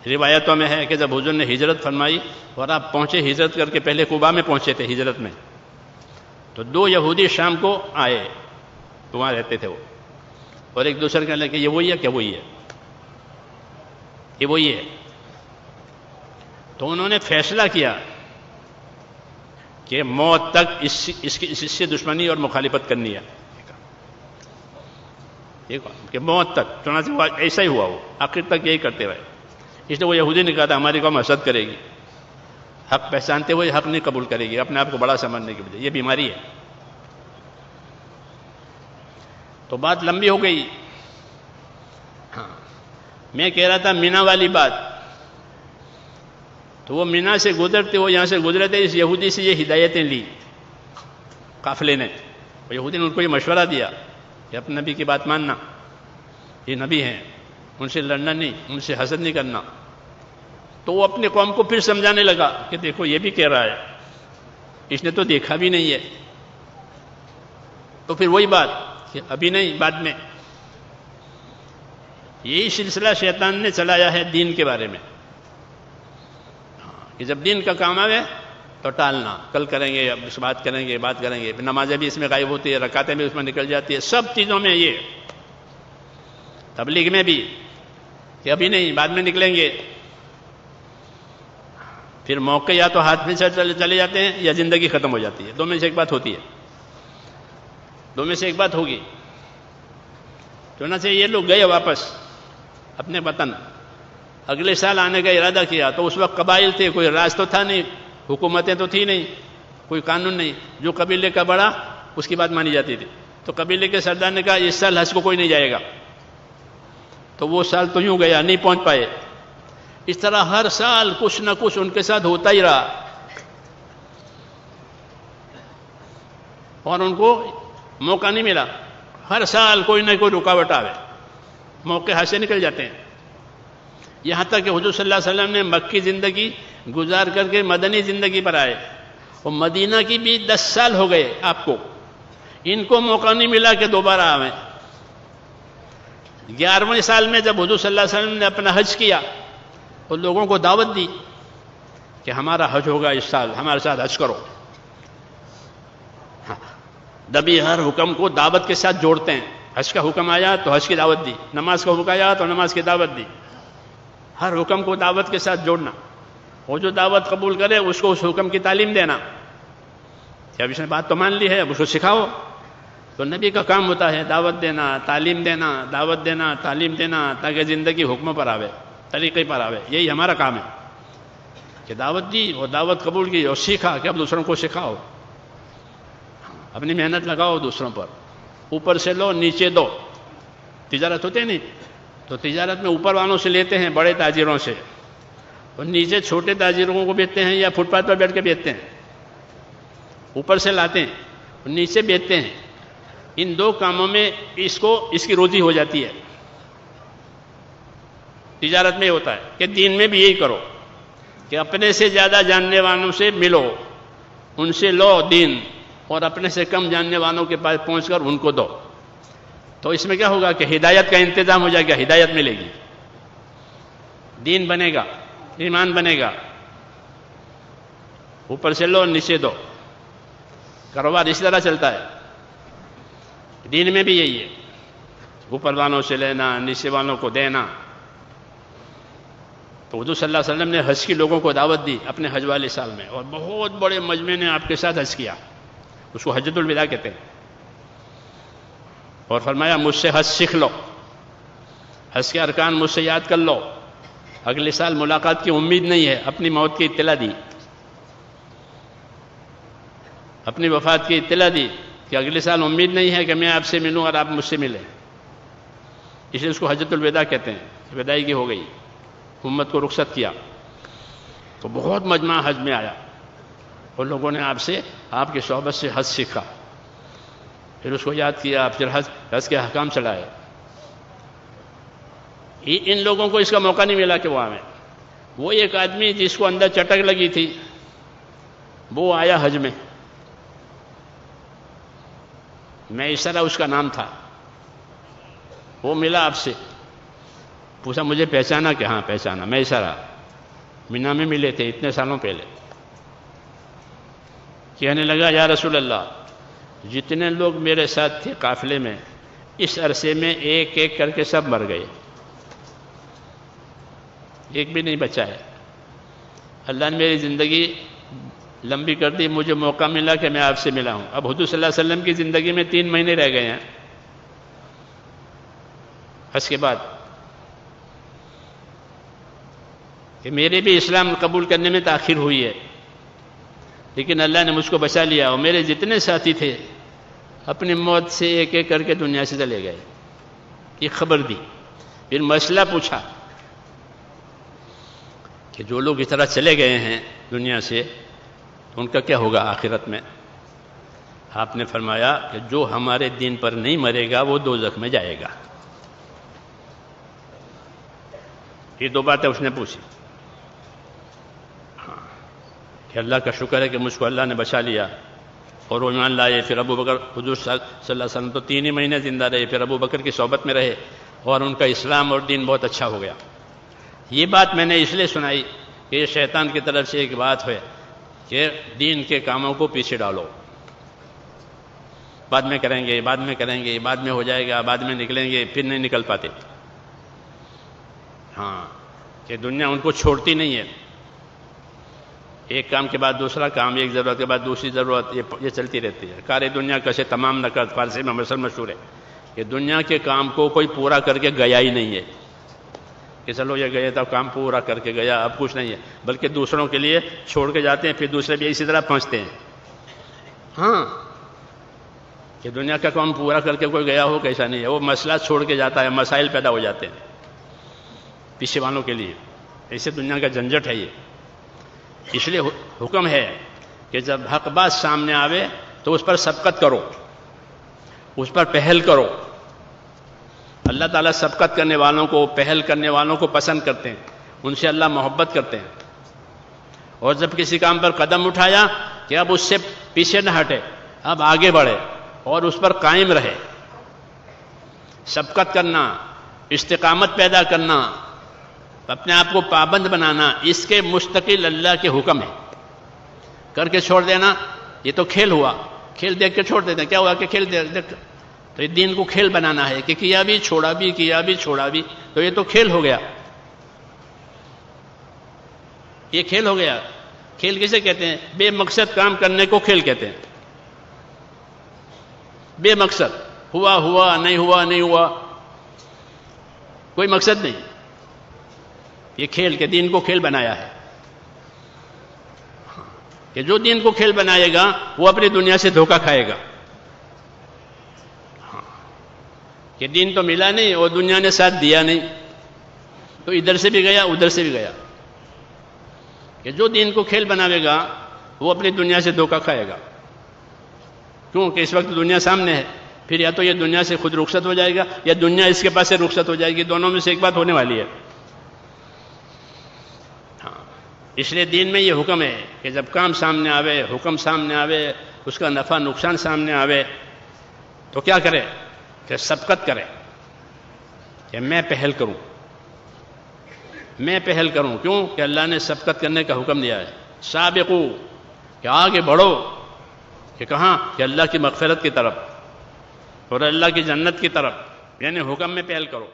روایتوں میں ہے کہ جب حضور نے ہجرت فرمائی اور آپ پہنچے ہجرت کر کے، پہلے قباء میں پہنچے تھے ہجرت میں، تو دو یہودی شام کو آئے، وہاں رہتے تھے وہ، اور ایک دوسرے کہنے لگے کہ یہ وہی ہے، کیا وہی ہے، یہ وہی ہے۔ تو انہوں نے فیصلہ کیا کہ موت تک اس سے دشمنی اور مخالفت کرنی ہے، کہ موت تک، چنانچہ ایسا ہی ہوا، وہ آخر تک یہی کرتے رہے۔ اس لیے وہ یہودی نے کہا تھا ہماری قوم حسد کرے گی، حق پہچانتے ہوئے حق نہیں قبول کرے گی، اپنے آپ کو بڑا سمجھنے کی وجہ، یہ بیماری ہے۔ تو بات لمبی ہو گئی۔ ہاں، میں کہہ رہا تھا مینا والی بات، تو وہ مینا سے گزرتے، وہ یہاں سے گزرے تھے، اس یہودی سے یہ ہدایتیں لی قافلے نے، وہ یہودی نے ان کو یہ مشورہ دیا کہ اپنے نبی کی بات ماننا، یہ نبی ہیں، ان سے لڑنا نہیں، ان سے حسد نہیں کرنا۔ تو وہ اپنے قوم کو پھر سمجھانے لگا کہ دیکھو یہ بھی کہہ رہا ہے، اس نے تو دیکھا بھی نہیں ہے۔ تو پھر وہی بات کہ ابھی نہیں، بعد میں۔ یہی سلسلہ شیطان نے چلایا ہے دین کے بارے میں، کہ جب دین کا کام آئے تو ٹالنا، کل کریں گے، اب اس بات کریں گے، بات کریں گے، نمازیں بھی اس میں غائب ہوتی ہے، رکعتیں بھی اس میں نکل جاتی ہے، سب چیزوں میں یہ، تبلیغ میں بھی کہ ابھی نہیں، بعد میں نکلیں گے۔ پھر موقع یا تو ہاتھ میں چلے جاتے ہیں یا زندگی ختم ہو جاتی ہے، دو میں سے ایک بات ہوتی ہے، دو میں سے ایک بات ہوگی۔ چنانچہ یہ لوگ گئے واپس اپنے وطن، اگلے سال آنے کا ارادہ کیا، تو اس وقت قبائل تھے، کوئی راج تو تھا نہیں، حکومتیں تو تھی نہیں، کوئی قانون نہیں، جو قبیلے کا بڑا اس کی بات مانی جاتی تھی۔ تو قبیلے کے سردار نے کہا اس سال حج کو کوئی نہیں جائے گا، تو وہ سال تو یوں گیا، نہیں پہنچ پائے۔ اس طرح ہر سال کچھ نہ کچھ ان کے ساتھ ہوتا ہی رہا، اور ان کو موقع نہیں ملا، ہر سال کوئی نہ کوئی رکاوٹ آوے، موقع ہاتھ سے نکل جاتے ہیں۔ یہاں تک کہ حضور صلی اللہ علیہ وسلم نے مکی زندگی گزار کر کے مدنی زندگی پر آئے، اور مدینہ کی بھی 10 سال ہو گئے آپ کو، ان کو موقع نہیں ملا کہ دوبارہ آویں۔ 11ویں سال میں جب حضور صلی اللہ علیہ وسلم نے اپنا حج کیا تو لوگوں کو دعوت دی کہ ہمارا حج ہوگا اس سال، ہمارے ساتھ حج کرو۔ نبی ہر حکم کو دعوت کے ساتھ جوڑتے ہیں، حج کا حکم آیا تو حج کی دعوت دی، نماز کا حکم آیا تو نماز کی دعوت دی، ہر حکم کو دعوت کے ساتھ جوڑنا، وہ جو دعوت قبول کرے اس کو اس حکم کی تعلیم دینا، کہ اب اس نے بات تو مان لی ہے، اب اس کو سکھاؤ۔ تو نبی کا کام ہوتا ہے دعوت دینا، تعلیم دینا، دعوت دینا، تعلیم دینا، تاکہ زندگی حکم پر آوے، طریقے پر آوے۔ یہی ہمارا کام ہے کہ دعوت دی اور دعوت قبول کی اور سیکھا کہ اب دوسروں کو سکھاؤ، اپنی محنت لگاؤ دوسروں پر، اوپر سے لو نیچے دو۔ تجارت ہوتے نہیں تو تجارت میں اوپر والوں سے لیتے ہیں، بڑے تاجروں سے، اور نیچے چھوٹے تاجروں کو بیچتے ہیں یا فٹ پاتھ پر بیٹھ کے بیچتے ہیں، اوپر سے لاتے ہیں اور نیچے بیچتے ہیں۔ ان دو کاموں میں اس کی روزی ہو جاتی ہے۔ تجارت میں ہوتا ہے کہ دین میں بھی یہی کرو کہ اپنے سے زیادہ جاننے والوں سے ملو، ان سے لو دین، اور اپنے سے کم جاننے والوں کے پاس پہنچ کر ان کو دو۔ تو اس میں کیا ہوگا کہ ہدایت کا انتظام ہو جائے گا، ہدایت ملے گی، دین بنے گا، ایمان بنے گا۔ اوپر سے لو نیچے دو، کاروبار اس طرح چلتا ہے۔ دین میں بھی یہی ہے، اوپر والوں سے لینا، نیچے والوں کو دینا۔ تو حضور صلی اللہ علیہ وسلم نے حج کی لوگوں کو دعوت دی اپنے حج والے سال میں، اور بہت بڑے مجمع نے آپ کے ساتھ حج کیا، اس کو حجۃ الوداع کہتے ہیں، اور فرمایا مجھ سے حج سیکھ لو، حج کے ارکان مجھ سے یاد کر لو، اگلے سال ملاقات کی امید نہیں ہے، اپنی موت کی اطلاع دی، اپنی وفات کی اطلاع دی کہ اگلے سال امید نہیں ہے کہ میں آپ سے ملوں اور آپ مجھ سے ملیں، اس لیے اس کو حجۃ الوداع کہتے ہیں، وداعی ہو گئی، امت کو رخصت کیا۔ تو بہت مجمع حج میں آیا اور لوگوں نے آپ کی صحبت سے حج سیکھا، پھر اس کو یاد کیا، پھر حج کے احکام چلائے۔ ان لوگوں کو اس کا موقع نہیں ملا کہ وہ آئیں۔ وہ ایک آدمی جس کو اندر چٹک لگی تھی وہ آیا حج میں اس طرح اس کا نام تھا، وہ ملا آپ سے، پوچھا مجھے پہچانا کہ ہاں پہچانا، میں ایسا رہا، مینا میں ملے تھے اتنے سالوں پہلے. کہنے لگا یا رسول اللہ جتنے لوگ میرے ساتھ تھے قافلے میں اس عرصے میں ایک ایک کر کے سب مر گئے، ایک بھی نہیں بچا ہے. اللہ نے میری زندگی لمبی کر دی، مجھے موقع ملا کہ میں آپ سے ملا ہوں. اب حضور صلی اللہ علیہ وسلم کی زندگی میں 3 مہینے رہ گئے ہیں حج کے بعد، کہ میرے بھی اسلام قبول کرنے میں تاخیر ہوئی ہے، لیکن اللہ نے مجھ کو بچا لیا. اور میرے جتنے ساتھی تھے اپنی موت سے ایک ایک کر کے دنیا سے چلے گئے. یہ خبر دی. پھر مسئلہ پوچھا کہ جو لوگ اس طرح چلے گئے ہیں دنیا سے ان کا کیا ہوگا آخرت میں؟ آپ نے فرمایا کہ جو ہمارے دین پر نہیں مرے گا وہ دوزخ میں جائے گا. یہ 2 باتیں اس نے پوچھی. کہ اللہ کا شکر ہے کہ مجھ کو اللہ نے بچا لیا اور وہ ایمان لائے. پھر ابو بکر، حضور صلی اللہ علیہ وسلم تو 3 ہی مہینے زندہ رہے، پھر ابو بکر کی صحبت میں رہے اور ان کا اسلام اور دین بہت اچھا ہو گیا. یہ بات میں نے اس لیے سنائی کہ یہ شیطان کی طرف سے ایک بات ہے کہ دین کے کاموں کو پیچھے ڈالو، بعد میں کریں گے، بعد میں کریں گے، بعد میں ہو جائے گا، بعد میں نکلیں گے، پھر نہیں نکل پاتے. ہاں کہ دنیا ان کو چھوڑتی نہیں ہے، ایک کام کے بعد دوسرا کام، ایک ضرورت کے بعد دوسری ضرورت، یہ چلتی رہتی ہے. کار دنیا کسے تمام نہ کر، فارسی میں مثل مشہور ہے کہ دنیا کے کام کو کوئی پورا کر کے گیا ہی نہیں ہے کہ چلو یہ گیا تھا کام پورا کر کے گیا، اب کچھ نہیں ہے، بلکہ دوسروں کے لیے چھوڑ کے جاتے ہیں، پھر دوسرے بھی اسی طرح پہنچتے ہیں. ہاں کہ دنیا کا کام پورا کر کے کوئی گیا ہو کیسا نہیں ہے، وہ مسئلہ چھوڑ کے جاتا ہے، مسائل پیدا ہو جاتے ہیں پیچھے والوں کے لیے. ایسے دنیا کا جھنجٹ ہے یہ. اس لیے حکم ہے کہ جب حق بات سامنے آوے تو اس پر سبقت کرو، اس پر پہل کرو. اللہ تعالیٰ سبقت کرنے والوں کو، پہل کرنے والوں کو پسند کرتے ہیں، ان سے اللہ محبت کرتے ہیں. اور جب کسی کام پر قدم اٹھایا کہ اب اس سے پیچھے نہ ہٹے، اب آگے بڑھے اور اس پر قائم رہے. سبقت کرنا، استقامت پیدا کرنا، اپنے آپ کو پابند بنانا، اس کے مستقل اللہ کے حکم ہے. کر کے چھوڑ دینا یہ تو کھیل ہوا، کھیل دیکھ کے چھوڑ دیتے ہیں. کیا ہوا کہ کھیل دیکھ، تو یہ دین کو کھیل بنانا ہے کہ کیا بھی چھوڑا بھی، کیا بھی چھوڑا بھی، تو یہ تو کھیل ہو گیا. یہ کھیل ہو گیا. کھیل کسے کہتے ہیں؟ بے مقصد کام کرنے کو کھیل کہتے ہیں. بے مقصد، ہوا ہوا، نہیں ہوا نہیں ہوا، کوئی مقصد نہیں. یہ کھیل کے دین کو کھیل بنایا ہے کہ جو دین کو کھیل بنائے گا وہ اپنی دنیا سے دھوکہ کھائے گا. کہ دین تو ملا نہیں اور دنیا نے ساتھ دیا نہیں، تو ادھر سے بھی گیا ادھر سے بھی گیا. کہ جو دین کو کھیل بناوے گا وہ اپنی دنیا سے دھوکہ کھائے گا. کیوں کہ اس وقت دنیا سامنے ہے، پھر یا تو یہ دنیا سے خود رخصت ہو جائے گا یا دنیا اس کے پاس سے رخصت ہو جائے گی. دونوں میں سے ایک بات ہونے والی ہے. اس لیے دین میں یہ حکم ہے کہ جب کام سامنے آوے، حکم سامنے آوے، اس کا نفع نقصان سامنے آوے تو کیا کرے کہ سبقت کرے کہ میں پہل کروں، میں پہل کروں. کیوں کہ اللہ نے سبقت کرنے کا حکم دیا ہے. سابقو کہ آگے بڑھو، کہ کہاں کہ اللہ کی مغفرت کی طرف اور اللہ کی جنت کی طرف، یعنی حکم میں پہل کرو.